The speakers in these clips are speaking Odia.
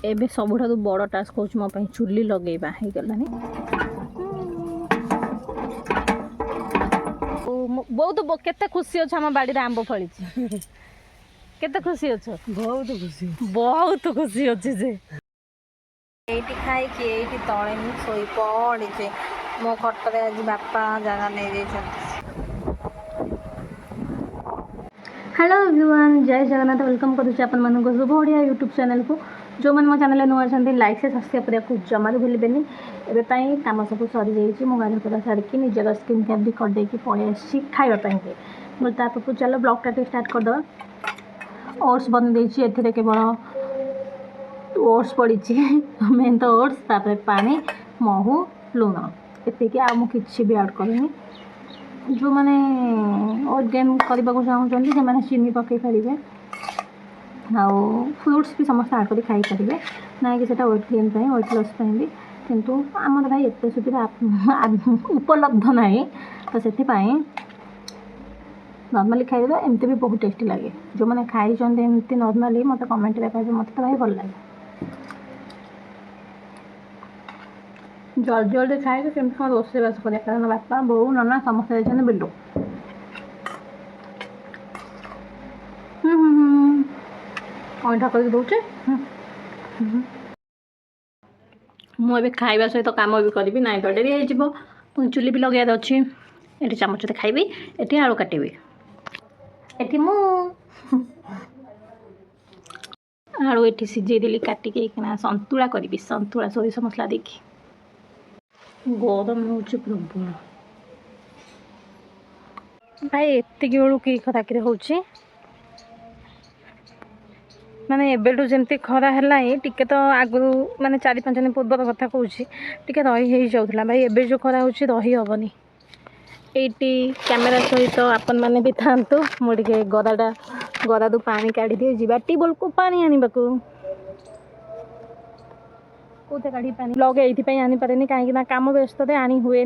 एबे सबुठारु बड़ टास्क होउछ मो पई चुल्ली लगेइबा हे गलानी। बहुत केते खुशी अछि हम बाड़ी रे आंबो फळिछि। केते खुशी अछि? बहुत खुशी अछि जे एइटी खाइ कि एइटी तळे नी सोई पड़िछि। मो खटरे आज बापा जागा नै जाइछन। हेलो एवरीवन, जय जगन्नाथ। वेलकम करुच्ची आपण मानक शुभ ओडिया यूट्यूब चैनल को। जो मैंने मो चैनल नुआ अच्छा लाइक से सब्सक्राइब करने को जमा भी भूलें। एवं कम सब सरी जाइए मो गाड़ी पूरा सारिकी निजर स्किन केयर भी करदे पलि खावाई बोलते चलो ब्लॉग टा स्टार्ट करदे। ओट्स बन ए केवल ओट्स पड़ी मेन तो ओट्स तापर पानी महू लुण एतिक आ मुझे भी ऐड करें। जो मैंने वेट गेन करने को चाहूँगी से चीनी पकई पारे आउ फ्रुट्स भी समस्त ऐड कर खाई पारे ना कि वेट गेन वेट लॉस भी किंतु आम भाई एत सुविधा उपलब्ध ना तो से नॉर्मली खाइबा एमती भी बहुत टेस्टी लगे। जो मैंने खाई एमती नॉर्मली मत कमेंट में कहे मत तो भाई भल लगे। जल्दी जल्दी खाए केमती कौन रोषेईबास करें कारण बापा बोऊ नना समस्ते जाइए बिलू। अईठा कर दौचे मुझे खाइबा सहित काम भी करी ना तो डेरी हो चुली भी लगे अच्छी। ये चामच खाइबी ये आलू काटबी ये मु आलू ये सीझेदेली काटिकी सतुला करी सतुला सोरिष मसला देखी गरम हो प्रबल भाई एतिक बेलू कि राति हो माने एबेठू जमती खरा है टिके तो आगु माने 4-5 दिन पूर्वर कथा कहूँ टिके रही हो जाऊला भाई एबे जो खरा हो रही हेनी। एटी कैमेरा सहित आपण मैंने भी था मुझे गदा दू पानी काढ़ी दिए जा ट्यूबवेल को पानी आने को कौटे काढ़ी पानी ब्लॉग ये आनी पारे कहीं कम व्यस्त आनी हुए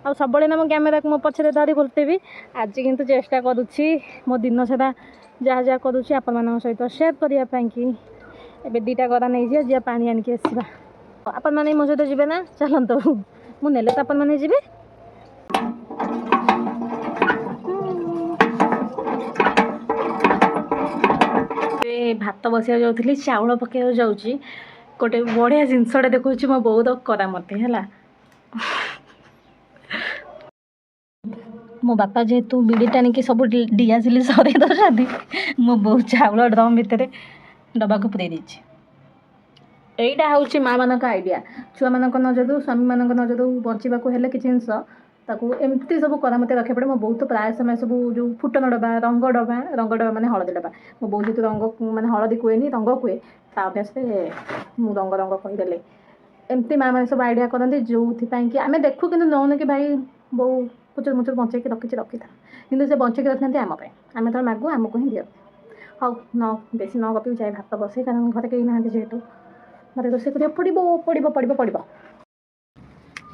आ सब मो कैमेरा को मो पछे धरी बोलते आज किंतु चेष्टा करुच्ची मो दिन सारा जहाँ जहाँ करुच्ची आपण मान सहित सेयार करने की। एबे 2टा गदा नहीं जा पानी आनिक आसवा आपण मैंने मो सहित जी ना चलत मुझे तो आपण मैंने जी भात बसिया जाऊँगी चाउल पकड़ जाऊँगी गोटे बढ़िया जिनसटा देखा मो बहुत करा मत है मो बापा जेहेतु बिड़ी टाणिकी सब डिआसिली सर दौरान मो बहुत चाउल ड्रम भितर डबा को पूरे यहीटा हूँ माँ मान आइडिया छुआ मान नजर स्वामी मान नजर बचाक कि जिनस एमती सब करामत रखा पड़े। मो बहुत प्राय समय सब जो फुटन डबा रंग डबा माने हलदी डबा मो बहुत जेहतु रंग माने हलदी कुएनी रंग कुए अभ्यास मु रंग रंग कहीदेले एमती माँ मैंने सब आइडिया करती जो कि आम देखू कि नौने कि भाई बो पुचुर मुचुर बचेक रखी था कि से बचेक रखी आम आम तो मागू आमको ही दियो हाँ न बेसी न गपी जाए भात बसे कारण घर कहीं ना जेहेतु मत रोषे कर पड़ो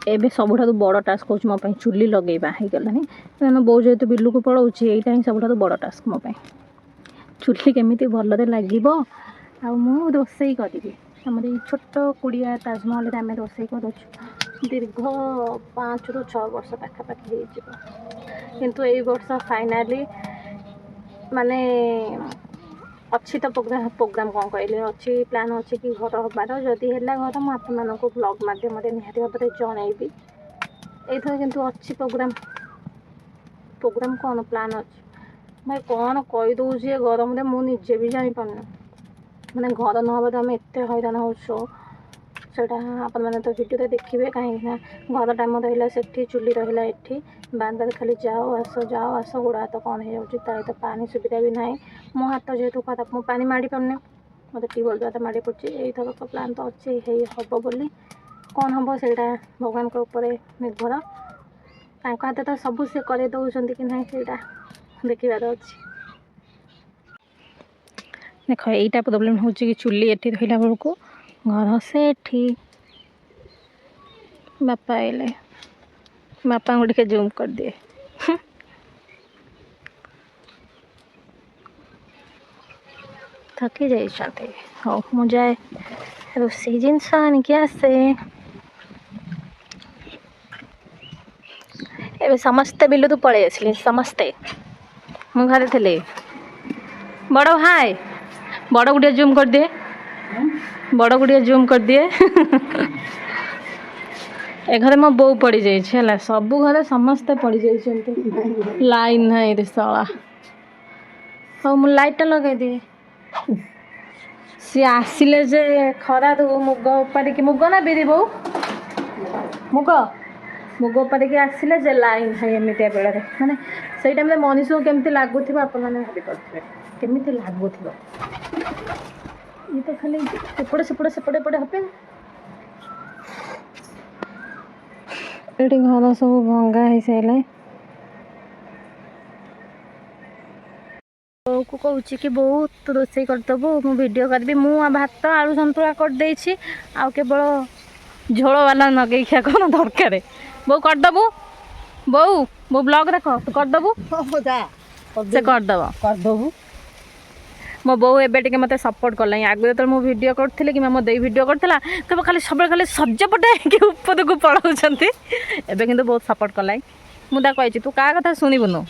एबे सबुठारु बड़ टास्क होउछ मो पई चुल्ली लगेइबा हे गलानी कारण बो जेहेतु बिलू को पळौछि एइटा ही सबुठारु बड़ टास्क मो पई चुल्ली केमिति भलरे लागिबो आ मु रोषेई करिबी। हमर ई छोट कुड़िया ताजमहल रे आमे रोषेई करूछु दीर्घ 5 ରୁ 6 वर्ष पाखापाखि हो किंतु एई वर्ष फाइनाली माने अच्छी तो प्रोग्राम कौन कहले अच्छी प्लान अच्छी कि घर हबार जदि है घर मुझे आप ब्लॉग मध्यम निहाती भाव में जनइबी ये किंतु अच्छी प्रोग्राम कौन प्लान अच्छी भाई कौन कहीदे गरम रे मुझे भी जापार मैंने घर नहबा आम एत हैरान हो आपण मैंने तो वीडियो देखिए कहीं घर टाइम रहा से चुली रहा ये बांदार खाली जाओ आस गोड़ हाथ कौन हो तो पानी सुविधा भी ना मो हाथ जेहेतु खराब मो पानी माड़ी पारे मत ट्यूबवेल द्वारा माड़ी पड़ी यही तो प्लान तो अच्छे हम बोली कौन हम से भगवान के ऊपर निर्भर हाथ तो सब से कर दौरान कि ना से देखार अच्छे देख यहीटा प्रोब्लेम हो चुली एटी रहा बेलू घर से बापा आइले बापा को टे जूम कर दिए थकी जाइए हाँ मुझे ରୋଷେଇ ଜିନିଷ ଆଣିକି ଆସେ। ଏବେ ସମସ୍ତେ ବିଲୁରୁ ପଳେଇ ଆସିଲେ, ସମସ୍ତେ। ମୁଁ ଘରେ ଥିଲି। ବଡ଼ ହାଏ, ବଡ଼କୁ ଟିକେ ଜୁମ୍ କରିଦିଏ, ବଡ଼କୁ ଟିକେ ଜୁମ୍ କରିଦିଏ। ଏ ଘରେ ମୋ ବୋଉ ପଡ଼ିଯାଇଛି ହେଲା, ସବୁ ଘରେ ସମସ୍ତେ ପଡ଼ିଯାଇଛନ୍ତି। ଲାଇନ୍ ନାହିଁ ରେ ଶଳା। ହଉ ମୁଁ ଲାଇଟ୍ଟା ଲଗେଇଦିଏ। ସିଏ ଆସିଲେ ଯେ ଖରାରୁ ମୁଗ ଉପାଡ଼ିକି, ମୁଗ ନା ବିରି ବୋଉ? ମୁଗ ଉପାଡ଼ିକି ଆସିଲେ ଯେ ଲାଇନ୍ ନାହିଁ ଏମିତିଆ ବେଳରେ। ମାନେ ସେଇ ଟାଇମ୍ରେ ମଣିଷକୁ କେମିତି ଲାଗୁଥିବ ଆପଣମାନେ ଭାବିପାରୁଥିବେ, କେମିତି ଲାଗୁଥିବ। ଇଏ ତ ଖାଲି ସେପଟେ ହେବେ। ଏଠି ଘର ସବୁ ଭଙ୍ଗା ହେଇସାରିଲାଣି। ବୋଉକୁ କହୁଛି କି ବୋଉ ତୁ ରୋଷେଇ କରିଦେବୁ, ମୁଁ ଭିଡ଼ିଓ କରିବି। ମୁଁ ଭାତ ଆଳୁ ସନ୍ତୁଳା କରିଦେଇଛି, ଆଉ କେବଳ ଝୋଳ ବାଲା ନଗେଇଖିଆ କ'ଣ ଦରକାର। ବୋଉ କରିଦେବୁ, ବୋଉ ବ୍ଲଗ୍ ଦେଖ, ତୁ କରିଦେବୁ, ସେ କରିଦେବୁ। ମୋ ବୋଉ ଏବେ ଟିକେ ମୋତେ ସପୋର୍ଟ କଲାଣି। ଆଗରୁ ଯେତେବେଳେ ମୁଁ ଭିଡ଼ିଓ କରୁଥିଲି କିମ୍ବା ମୋ ଦେଇ ଭିଡ଼ିଓ କରୁଥିଲା, କେବଳ ସବୁବେଳେ ଖାଲି ସଜପଟେ ହେଇକି ଉପରକୁ ପଳାଉଛନ୍ତି। ଏବେ କିନ୍ତୁ ବହୁତ ସପୋର୍ଟ କଲାଣି। ମୁଁ ତାକୁ କହିଛି ତୁ କାହା କଥା ଶୁଣିବୁନୁ,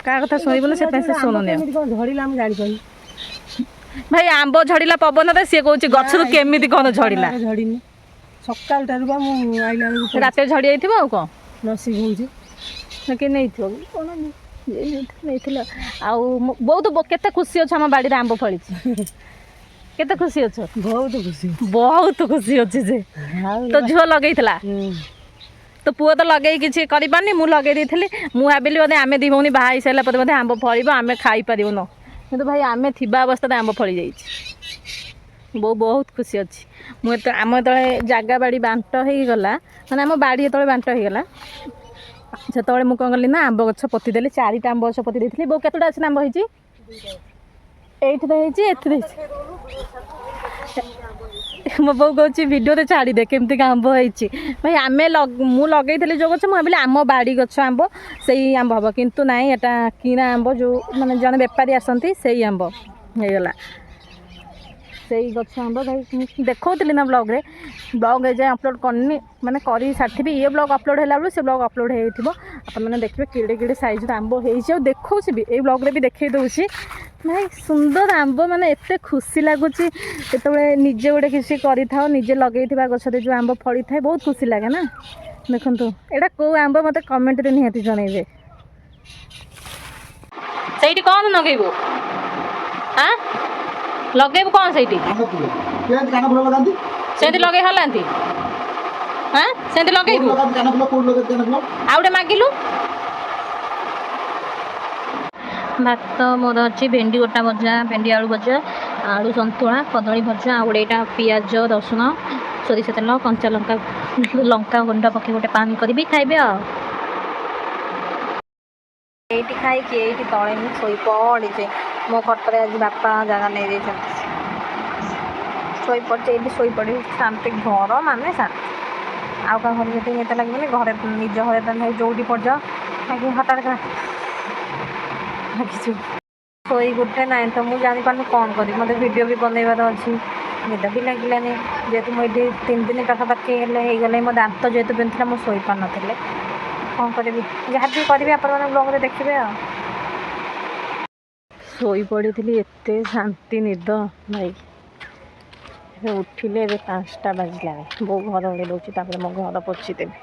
କାହା କଥା ଶୁଣିବୁନୁ, ସେଥିପାଇଁ ସେ ଶୁଣୁନି। ଭାଇ ଆମ୍ବ ଝଡ଼ିଲା ପବନରେ, ସିଏ କହୁଛି ଗଛରୁ କେମିତି କ'ଣ ଝଡ଼ିଲା। ସକାଳଟାରୁ ବା ମୁଁ ଆଇଲା ବେଳକୁ ରାତିରେ ଝଡ଼ି ଯାଇଥିବ ଆଉ କ'ଣ ନସିକି ହଉଛି। କିଏ ନେଇଥିବ କ'ଣ ନେଇଥିଲା। ଆଉ ବହୁତ କେତେ ଖୁସି ଅଛ ଆମ ବାଡ଼ିରେ ଆମ୍ବ ଫଳିଛି, କେତେ ଖୁସି ଅଛ? ବହୁତ ଖୁସି ଅଛି ଯେ। ତୋ ଝିଅ ଲଗେଇଥିଲା, ତୋ ପୁଅ ତ ଲଗେଇ କିଛି କରିପାରୁନି, ମୁଁ ଲଗେଇ ଦେଇଥିଲି। ମୁଁ ଭାବିଲି ବୋଧେ ଆମେ ଦି ଭଉଣୀ ବାହା ହେଇସାରିଲା ପରେ ବୋଧେ ଆମ୍ବ ଫଳିବ, ଆମେ ଖାଇପାରିବୁନ। କିନ୍ତୁ ଭାଇ ଆମେ ଥିବା ଅବସ୍ଥାରେ ଆମ୍ବ ଫଳି ଯାଇଛି। ବୋଉ ବହୁତ ଖୁସି ଅଛି। ଆମ ଯେତେବେଳେ ଜାଗା ବାଡ଼ି ବାଣ୍ଟ ହେଇଗଲା, ମାନେ ଆମ ବାଡ଼ି ଯେତେବେଳେ ବାଣ୍ଟ ହେଇଗଲା, ସେତେବେଳେ ମୁଁ କ'ଣ କଲି ନା ଆମ୍ବ ଗଛ ପୋତିଦେଲି। 4ଟା ଆମ୍ବ ଗଛ ପୋତି ଦେଇଥିଲି। ବୋଉ କେତେଟା ଅଛି ଆମ୍ବ ହେଇଛି? ଏଇଠି ହେଇଛି, ଏଥିରେ ହେଇଛି। ମୋ ବୋଉ କହୁଛି ଭିଡ଼ିଓରେ ଛାଡ଼ିଦେ କେମିତି ଆମ୍ବ ହେଇଛି। ଭାଇ ମୁଁ ଲଗେଇଥିଲି ଯେଉଁ ଗଛ, ମୁଁ ଭାବିଲି ଆମ ବାଡ଼ି ଗଛ ଆମ୍ବ ସେଇ ଆମ୍ବ ହେବ, କିନ୍ତୁ ନାଇଁ ଏଟା କିଣା ଆମ୍ବ, ଯେଉଁ ମାନେ ଜଣେ ବେପାରୀ ଆସନ୍ତି ସେଇ ଆମ୍ବ ହେଇଗଲା। ସେଇ ଗଛ ଆମ୍ବ ଭାଇ ଦେଖାଉଥିଲି ନା ବ୍ଲଗ୍ରେ ଯାଏ ଅପଲୋଡ଼ କରିନି, ମାନେ କରି ସାରିଥିବି। ଇଏ ବ୍ଲଗ୍ ଅପଲୋଡ଼ ହେଲା ବେଳକୁ ସେ ବ୍ଲଗ୍ ଅପଲୋଡ଼ ହେଇଥିବ। ଆପଣମାନେ ଦେଖିବେ କେଡ଼େ କେଡ଼େ ସାଇଜ୍ର ଆମ୍ବ ହେଇଛି। ଆଉ ଦେଖାଉଛି ବି, ଏଇ ବ୍ଲଗ୍ରେ ବି ଦେଖାଇ ଦେଉଛି। ଭାଇ ସୁନ୍ଦର ଆମ୍ବ, ମାନେ ଏତେ ଖୁସି ଲାଗୁଛି ଯେତେବେଳେ ନିଜେ ଗୋଟେ କିଛି କରିଥାଉ, ନିଜେ ଲଗେଇଥିବା ଗଛରେ ଯେଉଁ ଆମ୍ବ ଫଳିଥାଏ, ବହୁତ ଖୁସି ଲାଗେ ନା। ଦେଖନ୍ତୁ ଏଇଟା କେଉଁ ଆମ୍ବ ମୋତେ କମେଣ୍ଟରେ ନିହାତି ଜଣାଇବେ। ସେଇଠି କ'ଣ ଲଗେଇବୁ? ଲଗେଇବୁ କ'ଣ ସେଇଠି? ସେମିତି ଲଗେଇ ହଲାନ୍ତି? ସେମିତି ଲଗେଇବୁ? ଆଉ ଗୋଟେ ମାଗିଲୁ। ଭାତ ମୋର ଅଛି, ଭେଣ୍ଡି ଗୋଟା ଭଜା, ଭେଣ୍ଡି ଆଳୁ ଭଜା, ଆଳୁ ସନ୍ତୁଳା, କଦଳୀ ଭଜା, ଆଉ ଗୋଟେ ଏଇଟା ପିଆଜ ରସୁଣ ସୋରିଷ ତେଲ କଞ୍ଚା ଲଙ୍କା ଗୁଣ୍ଡ ପକାଇ ଗୋଟେ ପାଣି କରିବି, ଖାଇବେ ଆଉ। ଏଇଠି ଖାଇକି ଏଇଠି ତଳେ ମୁଁ ଶୋଇପଡ଼ିଛି। ମୋ ଖଟରେ ଆଜି ବାପା ଜାଗା ନେଇଯାଇଛନ୍ତି। ଶୋଇପଡ଼ିଛି ଏଇଠି, ଶୋଇପଡ଼ିବି ଶାନ୍ତି। ଘର ମାନେ ଶାନ୍ତି। ଆଉ କାହା ଘରେ ଯେତିକି ଏତେ ଲାଗିବନି, ଘରେ ନିଜ ଘରେ ତ ଭାଇ ଯେଉଁଠି ପଡ଼ିଯାଅ କାହିଁକି ହଠାତ୍ ଲାଗିଛୁ। ଶୋଇ ଗୋଟେ ନାହିଁ ତ, ମୁଁ ଜାଣିପାରୁନି କ'ଣ କରିବି। ମୋତେ ଭିଡ଼ିଓ ବି ବନେଇବାର ଅଛି, ନିଦ ବି ଲାଗିଲାନି। ଯେହେତୁ ମୁଁ ଏଇଠି 3 ଦିନ ପାଖାପାଖି ହେଇଗଲେ, ମୋ ଦାନ୍ତ ଯେହେତୁ ବିନ୍ଧୁଥିଲା, ମୁଁ ଶୋଇପାରୁନଥିଲି। କ'ଣ କରିବି, ଯାହା ବି କରିବି ଆପଣମାନେ ବ୍ଲଗ୍ରେ ଦେଖିବେ ଆଉ। ଶୋଇପଡ଼ିଥିଲି, ଏତେ ଶାନ୍ତି ନିଦ ଭାଇ। ଉଠିଲେ ଏବେ 5ଟା ବାଜିଲାଣି। ବୋଉ ଘର ଓଳେଇ ଦେଉଛି, ତାପରେ ମୋ ଘର ପୋଛିଦେବି।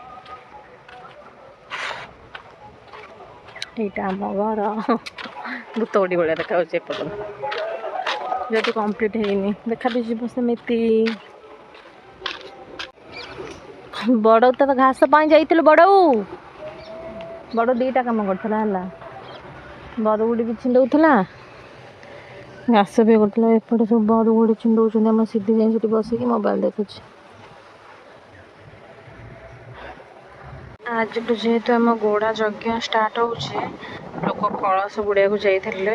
ଏଇଟା ଆମ ଘର, ଭୂତଉଡ଼ି ଭଳିଆ ଦେଖାଯାଉଛି ଏପର୍ଯ୍ୟନ୍ତ, ଯେହେତୁ କମ୍ପ୍ଲିଟ୍ ହେଇନି, ଦେଖା ବି ଯିବ ସେମିତି। ବଡ଼ ତ ଘାସ ପାଇଁ ଯାଇଥିଲୁ। ବଡ଼ 2ଟା କାମ କରୁଥିଲା ହେଲା। ବରଗୁଡ଼ି ବି ଛିଣ୍ଡଉଥିଲା, ଘାସ ବି କରୁଥିଲା। ଏପଟେ ସବୁ ବରଗୁଡ଼ି ଛିଣ୍ଡଉଛନ୍ତି। ଆମ ସିଧି ଯାଇ ସେଠି ବସିକି ମୋବାଇଲ ଦେଖୁଛି। ଆଜିଠୁ ଯେହେତୁ ଆମ ଗୋଡ଼ା ଯଜ୍ଞ ଷ୍ଟାର୍ଟ ହେଉଛି, ଲୋକ କଳସ ବୁଡ଼ିବାକୁ ଯାଇଥିଲେ।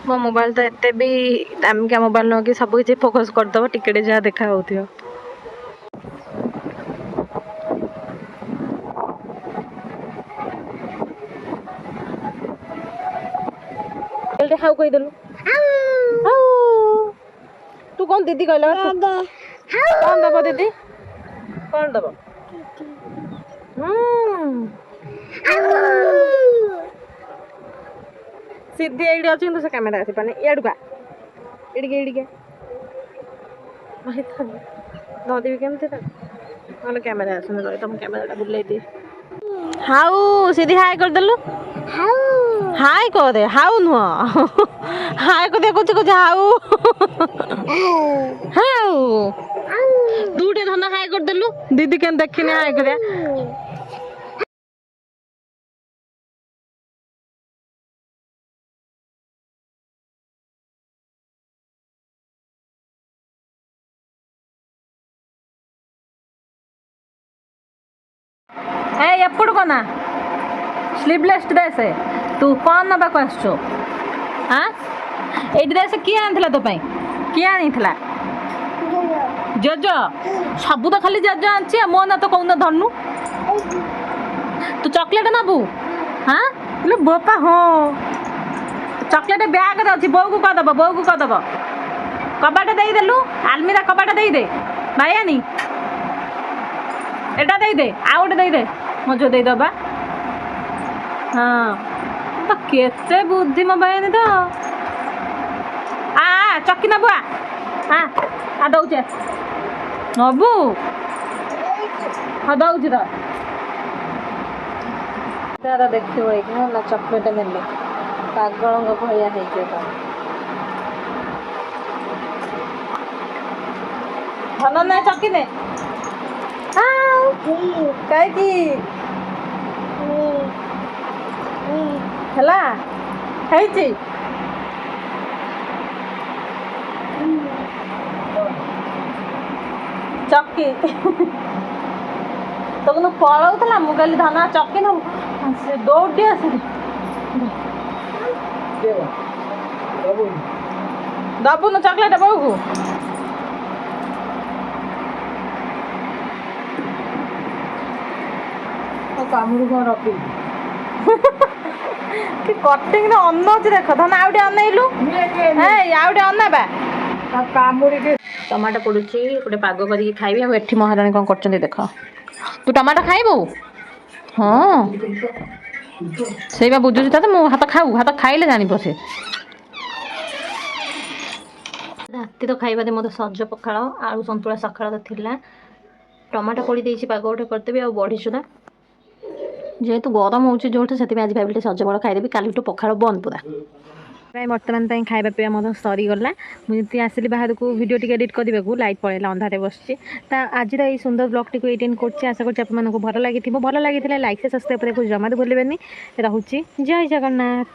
ମୋ ମୋବାଇଲ ତ ଏତେ ବି ଦାମିକା ମୋବାଇଲ ନୁହେଁ କି ସବୁ କିଛି ଫୋକସ୍ କରିଦେବ, ଟିକେଟେ ଯାହା ଦେଖା ହେଉଥିବ। ହାଉ କହିଦେଲୁ, ତୁ କ'ଣ ଦିଦି କହିଲା କ'ଣ ଦେବ ଦିଦି କ'ଣ ଦେବ ସିଧି ଏଇଠି ଅଛି କିନ୍ତୁ ସେ କ୍ୟାମେରା ଆସିପାରୁନି ଇଆଡ଼ୁକା ଏଇଠିକେ ଧରିବି କେମିତି ନହେଲେ କ୍ୟାମେରା ଆସୁନି ରହି ତମ କ୍ୟାମେରାଟା ବୁଲେଇ ଦିଏ ହାଉ ସିଧି ହାଇ କରିଦେଲୁ ହାଇ କରେ ହାଉ ନୁହଁ ହାଇ କରିଦେ କହୁଛି ହାଉ ହାଉ ତୁ ଟିକେ ଧନ ହାଇ କରିଦେଲୁ ଦିଦି କେମିତି ଦେଖିନି ହାଇ କରିବା ఏ ఎప్పుడు కొనా ସ୍ଲିଭଲେସ୍ ଡ୍ରେସ୍ ତୁ କ'ଣ ନେବାକୁ ଆସୁଛୁ ଏଇଠି ଡ୍ରେସ୍ କିଏ ଆଣିଥିଲା ତୋ ପାଇଁ କିଏ ଆଣିଥିଲା ଜେଜ ସବୁ ତ ଖାଲି ଜେଜ ଆଣିଛି ମୋ ନା ତ କହୁନ ଧନୁ ତୁ ଚକୋଲେଟ୍ ନେବୁ ବୋପା ହଁ ଚକୋଲେଟ୍ ବ୍ୟାଗ୍ରେ ଅଛି ବୋଉକୁ କରିଦେବ କବାଟ ଦେଇଦେଲୁ ଆଲମିରା କବାଟ ଦେଇଦେ ଭାଇଆନି ଏଇଟା ଦେଇଦେ ଆଉ ଗୋଟେ ଦେଇଦେ ମୋ ଝିଅ ଦେଇଦେବା ହଁ ତ କେତେ ବୁଦ୍ଧି ମୋ ଭାଇଆନି ତ ଚକି ନେବୁ ଦଉଛେ ନବୁ ହଁ ଦଉଛି ତାର ଦେଖିବ ଏଇଠି ନା ଚକୋଲେଟ୍ ନେଲେ ପାଗଳଙ୍କ ଭଳିଆ ହେଇଯିବ ତ ଧନ ନେ ଚକି ନେ କାହିଁକି ହେଲା ହେଇଛି ଚକି ତ କିନ୍ତୁ ପଳଉଥିଲା ମୁଁ କହିଲି ଧନ ଚକି ନବୁ ସେ ଦୌଡ଼ି ଆସିଲି ଦବୁନୁ ଚକୋଲେଟ୍ ବୋଉକୁ କାମୁଡ଼ି କ'ଣ ରଖିଲି କି କଟିଂରେ ଅନଉଛି ଦେଖ ଧନ ଆଉ ଟିକେ ଅନେଇଲୁ ଆଉ ଟିକେ ଅନେଇବା କାମୁଡ଼ିକି ଟମାଟୋ ପଡ଼ୁଛି ଗୋଟେ ପାଗ କରିକି ଖାଇବି ଆଉ ଏଠି ମହାରାଣୀ କ'ଣ କରୁଛନ୍ତି ଦେଖ ତୁ ଟମାଟୋ ଖାଇବୁ ହଁ ସେଇ ବା ବୁଝୁଛି ତତେ ମୁଁ ହାତ ଖାଇଲେ ଜାଣିବ ସେ ରାତିର ଖାଇବାରେ ମୋର ସଜ ପଖାଳ ଆଳୁ ସନ୍ତୁଳା ସକାଳର ଥିଲା ଟମାଟୋ ପୋଡ଼ି ଦେଇଛି ପାଗ ଗୋଟେ କରିଦେବି ଆଉ ବଢ଼ି ଚୁରା ଯେହେତୁ ଗରମ ହେଉଛି ଯେଉଁଠି ସେଥିପାଇଁ ଆଜି ଭାବିଲି ସଜ ବଡ଼ ଖାଇଦେବି କାଲିଠୁ ପଖାଳ ବନ୍ଦ ପୁରା ବର୍ତ୍ତମାନ ପାଇଁ ଖାଇବା ପିଇବା ମଧ୍ୟ ସରିଗଲା ମୁଁ ଯେମିତି ଆସିଲି ବାହାରକୁ ଭିଡ଼ିଓ ଟିକେ ଏଡ଼ିଟ୍ କରିବାକୁ ଲାଇଟ୍ ପଳେଇଲା ଅନ୍ଧାରେ ବସିଛି ତା ଆଜିର ଏଇ ସୁନ୍ଦର ବ୍ଲଗ୍ଟିକୁ ଏଇଟିନ୍ କରୁଛି ଆଶା କରୁଛି ଆପଣମାନଙ୍କୁ ଭଲ ଲାଗିଥିବ ଭଲ ଲାଗିଥିଲେ ଲାଇକ୍ ସବସ୍କ୍ରାଇବ୍ କରିବାକୁ ଜମାରୁ ଭୁଲିବେନି ରହୁଛି ଜୟ ଜଗନ୍ନାଥ।